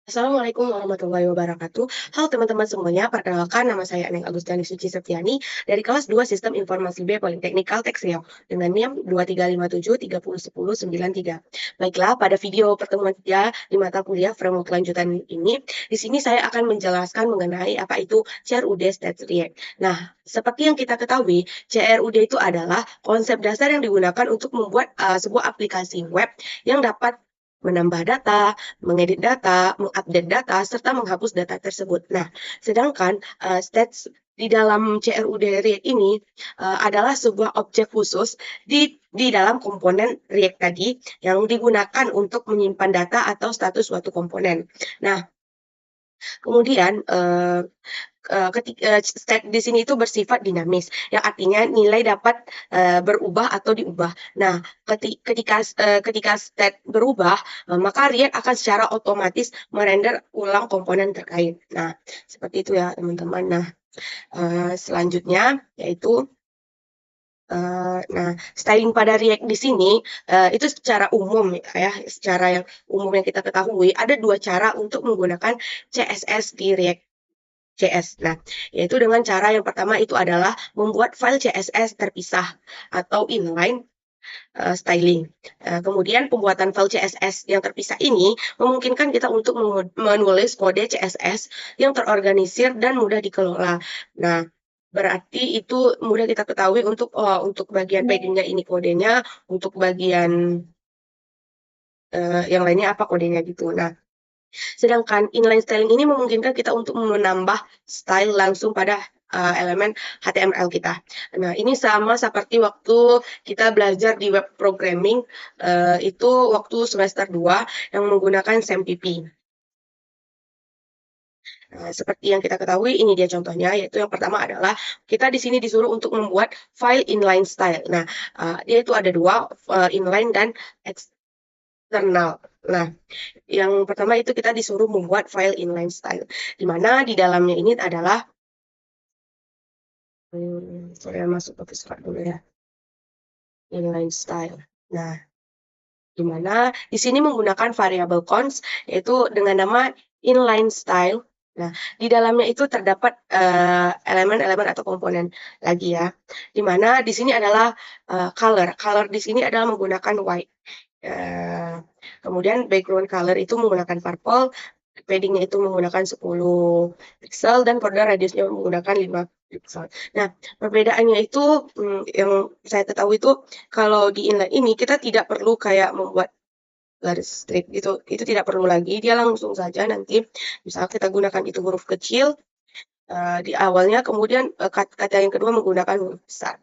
Assalamualaikum warahmatullahi wabarakatuh. Halo teman-teman semuanya, perkenalkan nama saya Aneng Agustiani Suci Septiani dari kelas 2 Sistem Informasi B Politeknik Kalteks Riau dengan NIM 2357301093. Baiklah, pada video pertemuan kita di mata kuliah framework lanjutan ini, di sini saya akan menjelaskan mengenai apa itu CRUD Stats React. Nah, seperti yang kita ketahui, CRUD itu adalah konsep dasar yang digunakan untuk membuat sebuah aplikasi web yang dapat menambah data, mengedit data, mengupdate data, serta menghapus data tersebut. Nah, sedangkan stats di dalam CRUD React ini adalah sebuah objek khusus di dalam komponen React tadi yang digunakan untuk menyimpan data atau status suatu komponen. Nah, kemudian state di sini itu bersifat dinamis, yang artinya nilai dapat berubah atau diubah. Nah, ketika state berubah, maka React akan secara otomatis merender ulang komponen terkait. Nah, seperti itu ya teman-teman. Nah, selanjutnya yaitu nah, styling pada React di sini itu secara umum ya, secara yang umum yang kita ketahui ada dua cara untuk menggunakan CSS di React JS. Nah, yaitu dengan cara yang pertama itu adalah membuat file CSS terpisah atau inline styling. Kemudian pembuatan file CSS yang terpisah ini memungkinkan kita untuk menulis kode CSS yang terorganisir dan mudah dikelola. Nah, berarti itu mudah kita ketahui untuk bagian paddingnya ini kodenya, untuk bagian yang lainnya apa kodenya gitu. Nah, sedangkan inline styling ini memungkinkan kita untuk menambah style langsung pada elemen HTML kita. Nah, ini sama seperti waktu kita belajar di web programming, itu waktu semester 2 yang menggunakan SAMPP. Nah, seperti yang kita ketahui, ini dia contohnya, yaitu yang pertama adalah kita di sini disuruh untuk membuat file inline style. Nah, dia itu ada dua, inline dan eksternal. Nah, yang pertama itu kita disuruh membuat file inline style, di mana di dalamnya ini adalah saya masuk ke Visual dulu ya, inline style. Nah, di mana di sini menggunakan variabel const yaitu dengan nama inline style. Nah, di dalamnya itu terdapat elemen-elemen atau komponen lagi ya, di mana di sini adalah color. Color di sini adalah menggunakan white. Kemudian background color itu menggunakan purple, paddingnya itu menggunakan 10 pixel, dan border radiusnya menggunakan 5 pixel. Nah, perbedaannya itu yang saya ketahui itu kalau di inline ini kita tidak perlu kayak membuat garis strip gitu, itu tidak perlu lagi, dia langsung saja nanti misalnya kita gunakan itu huruf kecil di awalnya, kemudian kata yang kedua menggunakan huruf besar.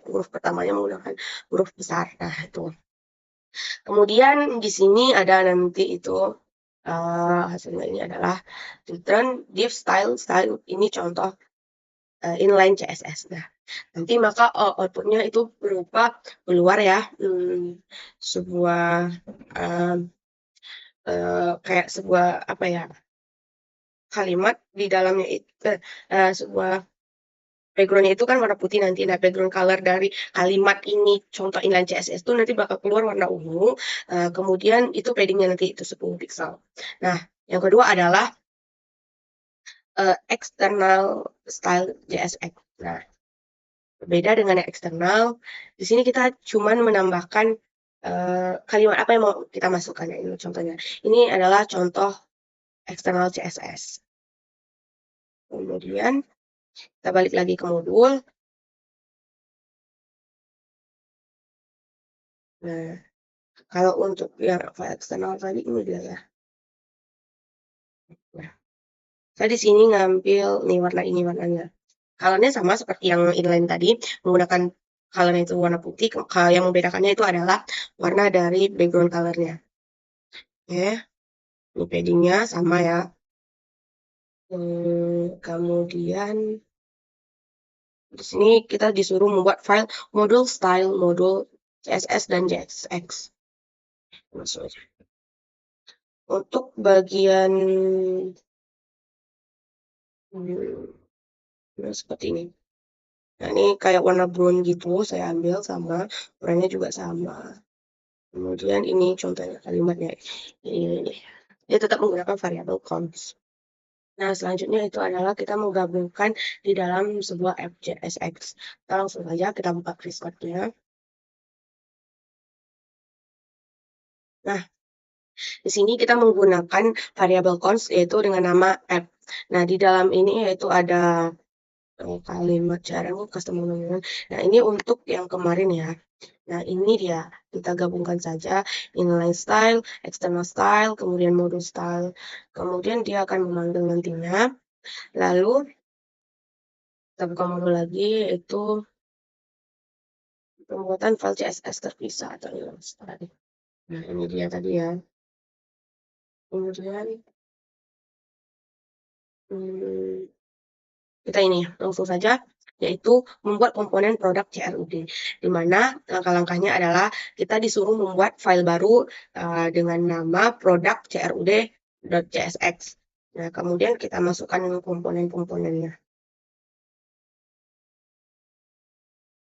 Huruf pertamanya menggunakan huruf besar. Nah, itu. Kemudian di sini ada nanti itu hasilnya ini adalah return div style. Style ini contoh inline CSS. Nah, nanti maka outputnya itu berupa keluar ya sebuah kayak sebuah apa ya, kalimat di dalamnya itu sebuah background-nya itu kan warna putih nanti. Nah, background color dari kalimat ini contoh inline CSS itu nanti bakal keluar warna ungu. Kemudian itu padding-nya nanti itu 10 pixel. Nah, yang kedua adalah external style JSX. Nah, berbeda dengan yang eksternal. Di sini kita cuman menambahkan kalimat apa yang mau kita masukkan ya, ini contohnya. Ini adalah contoh external CSS. Kemudian kita balik lagi ke modul. Nah, kalau untuk yang file eksternal tadi ini dia ya. Nah, saya di sini ngambil nih warna ini warnanya. Colornya sama seperti yang inline tadi, menggunakan colornya itu warna putih. Yang membedakannya itu adalah warna dari background colornya. Oke, ini paddingnya sama ya. Kemudian di sini kita disuruh membuat file module style, modul CSS dan JSX. Untuk bagian seperti ini. Nah, ini kayak warna brown gitu, saya ambil sama, warnanya juga sama. Kemudian ini contohnya kalimatnya. Ini. dia tetap menggunakan variabel const. Nah, selanjutnya itu adalah kita menggabungkan di dalam sebuah app JSX. Kita langsung saja kita buka Discord-nya. Nah, di sini kita menggunakan variabel const yaitu dengan nama app. Nah, di dalam ini yaitu ada kalimat cara customer. Nah, ini untuk yang kemarin ya. Nah, ini dia. Kita gabungkan saja inline style, external style, kemudian module style. Kemudian dia akan memanggil nantinya. Lalu kita buka modul lagi yaitu pembuatan file CSS terpisah atau inline style. Nah, ini dia tadi ya. Kemudian kita ini langsung saja yaitu membuat komponen produk CRUD, di mana langkah-langkahnya adalah kita disuruh membuat file baru dengan nama produk CRUD.csx. Nah, kemudian kita masukkan komponen-komponennya.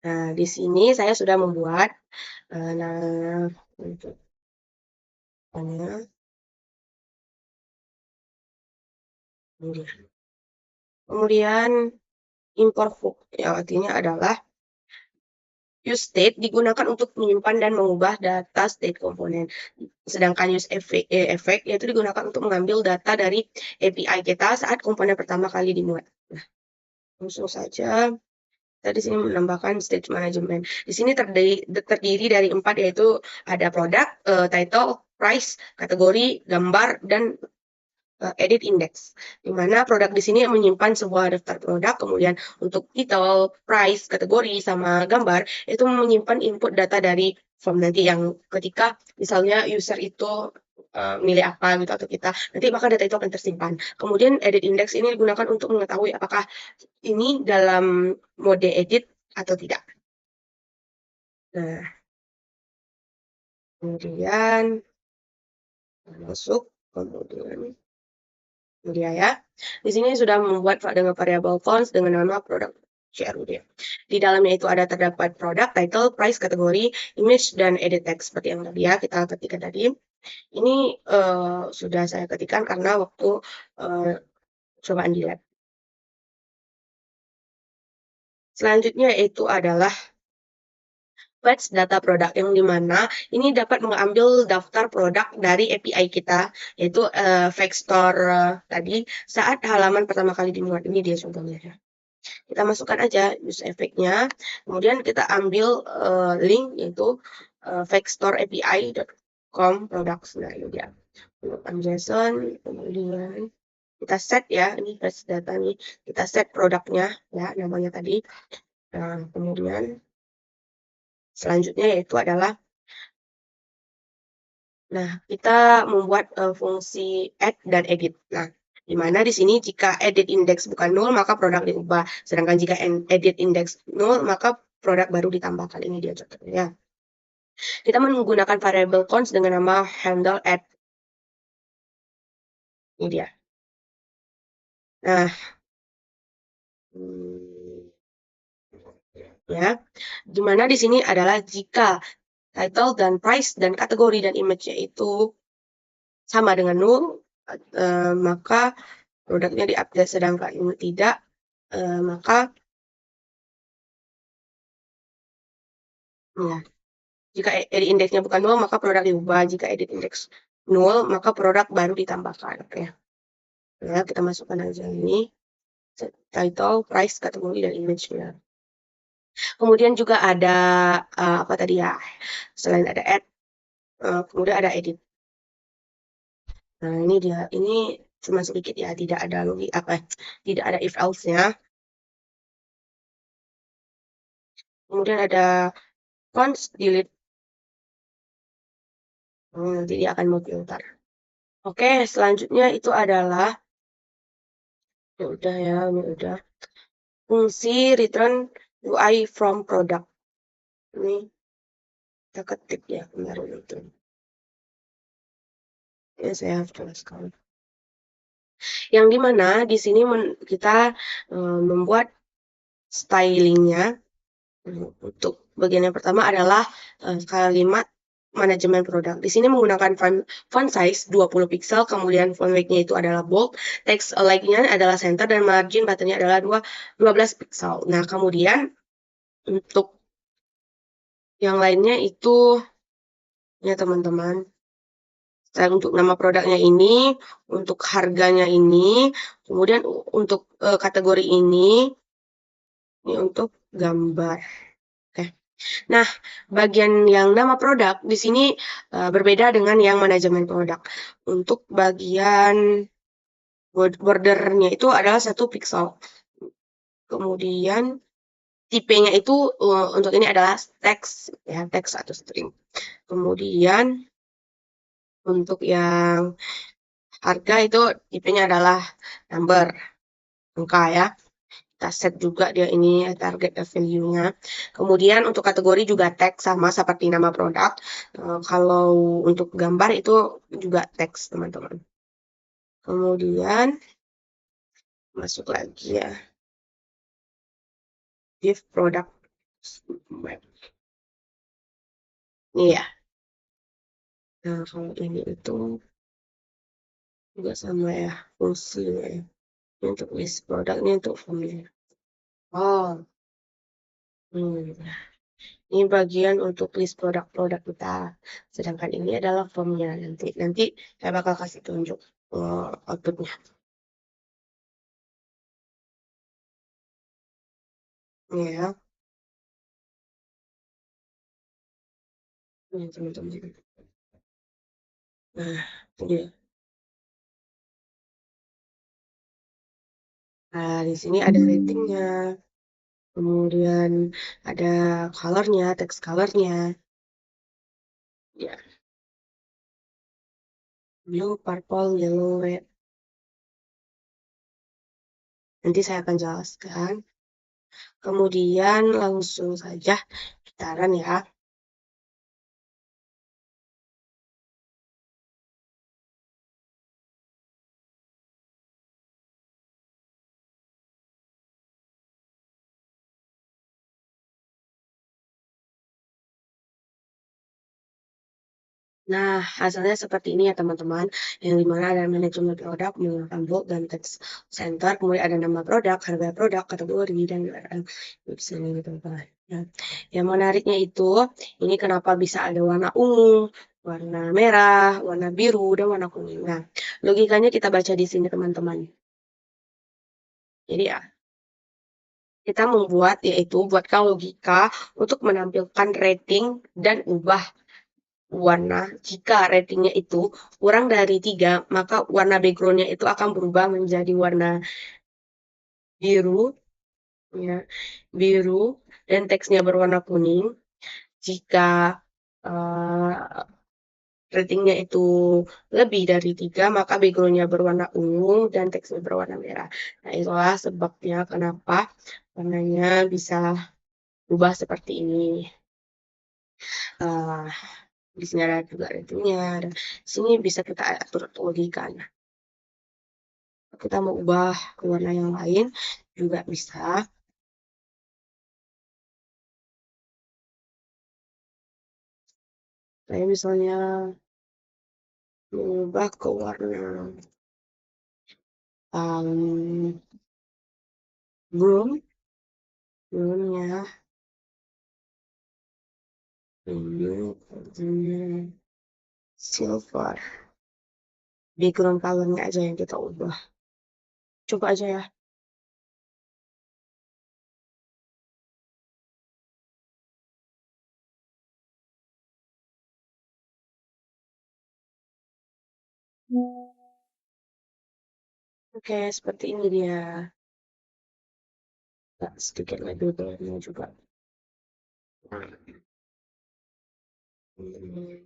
Nah, di sini saya sudah membuat untuk kemudian import hook yang artinya adalah use state digunakan untuk menyimpan dan mengubah data state komponen. Sedangkan use effect yaitu digunakan untuk mengambil data dari API kita saat komponen pertama kali dimuat. Nah, langsung saja kita di sini menambahkan stage management. Di sini terdiri dari 4 yaitu ada produk, title, price, kategori, gambar, dan edit index, di mana produk di sini menyimpan sebuah daftar produk, kemudian untuk title, price, kategori, sama gambar, itu menyimpan input data dari form nanti yang ketika misalnya user itu milih apa gitu atau kita, nanti maka data itu akan tersimpan. Kemudian edit index ini digunakan untuk mengetahui apakah ini dalam mode edit atau tidak. Nah, kemudian masuk, kemudian dia ya. Di sini sudah membuat dengan variabel const dengan nama produk CRUD. Di dalamnya itu ada terdapat produk, title, price, kategori, image, dan edit text. Seperti yang tadi ya, kita ketikkan tadi. Ini sudah saya ketikkan karena waktu cobaan di lab. Selanjutnya itu adalah fetch data produk yang dimana ini dapat mengambil daftar produk dari API kita yaitu Vector tadi saat halaman pertama kali dimuat. Ini dia contohnya ya. Kita masukkan aja use effect-nya, kemudian kita ambil link yaitu vectorapi.com products. Nah, ini dia JSON, kemudian kita set ya, ini fetch data nih, kita set produknya ya, namanya tadi. Nah, kemudian selanjutnya yaitu adalah kita membuat fungsi add dan edit. Nah, di mana di sini jika edit index bukan 0, maka produk diubah. Sedangkan jika edit index 0, maka produk baru ditambahkan. Ini dia contohnya ya. Kita menggunakan variable const dengan nama handle add. Ini dia. Nah, ya, dimana di sini adalah jika title dan price dan kategori dan image-nya itu sama dengan 0, maka produknya di-update, sedangkan ini tidak, maka ya, jika edit indeksnya bukan 0, maka produk diubah. Jika edit indeks 0, maka produk baru ditambahkan. Oke. Ya, kita masukkan aja ini title, price, kategori, dan image-nya. Kemudian juga ada apa tadi ya? Selain ada add, kemudian ada edit. Nah, ini dia. Ini cuma sedikit ya, tidak ada tidak ada if else-nya. Kemudian ada const delete. Nanti dia akan memfilter. Oke, selanjutnya itu adalah ya udah ya, ini udah. Fungsi return UI from product. Ini kita ketik ya kemarin itu. Ya, saya harus jelaskan. Yang dimana di sini kita membuat stylingnya. Untuk bagian yang pertama adalah kalimat manajemen produk. Di sini menggunakan font size 20 pixel, kemudian font weight-nya itu adalah bold, text align-nya adalah center, dan margin button-nya adalah 12 pixel. Nah, kemudian untuk yang lainnya itu, ya teman-teman, untuk nama produknya ini, untuk harganya ini, kemudian untuk kategori ini untuk gambar. Oke. Nah, bagian yang nama produk di sini berbeda dengan yang manajemen produk. Untuk bagian bordernya itu adalah 1 pixel. Kemudian tipenya itu untuk ini adalah teks, ya, teks atau string. Kemudian untuk yang harga itu tipenya adalah number, angka ya. Kita set juga dia ini target value-nya. Kemudian untuk kategori juga teks sama seperti nama produk. Kalau untuk gambar itu juga teks, teman-teman. Kemudian masuk lagi ya. Div product web. Ini ya. Nah, kalau ini itu juga sama ya, fungsinya ya. Ini untuk list produknya untuk formnya. Oh, ini bagian untuk list produk-produk kita. Sedangkan ini adalah formnya nanti. Nanti saya bakal kasih tunjuk outputnya. Ini ya. Ini teman-teman. Nah, itu dia. Nah, di sini ada ratingnya. Kemudian ada colornya, text colornya. Ya, blue, purple, yellow, red. Nanti saya akan jelaskan. Kemudian langsung saja kita run ya. Nah, hasilnya seperti ini ya teman-teman, yang dimana ada manajemen produk menggunakan bold dan text center, kemudian ada nama produk, harga produk, kategori, dan URL website gitu teman-teman. Nah, yang menariknya itu, ini kenapa bisa ada warna ungu, warna merah, warna biru, dan warna kuning. Nah, logikanya kita baca di sini teman-teman. Jadi ya, kita membuat yaitu buatkan logika untuk menampilkan rating dan ubah warna. Jika ratingnya itu kurang dari 3, maka warna backgroundnya itu akan berubah menjadi warna biru, ya, biru, dan teksnya berwarna kuning. Jika uh, ratingnya itu lebih dari 3, maka backgroundnya berwarna ungu dan teksnya berwarna merah. Nah, itulah sebabnya kenapa warnanya bisa berubah seperti ini. Uh, di sini ada juga ratingnya, dan di sini bisa kita atur logikanya. Kita mau ubah ke warna yang lain juga bisa. Saya misalnya mengubah ke warna brown ya, ini silver. Background colornya aja yang kita ubah. Coba aja ya. Oke, seperti ini dia. Nah, sedikit lagi colornya juga. Nah, ini.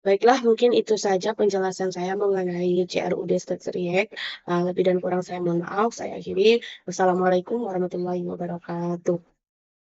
Baiklah, mungkin itu saja penjelasan saya mengenai CRUD Stats React. Lebih dan kurang saya mohon maaf. Saya akhiri. Wassalamualaikum warahmatullahi wabarakatuh.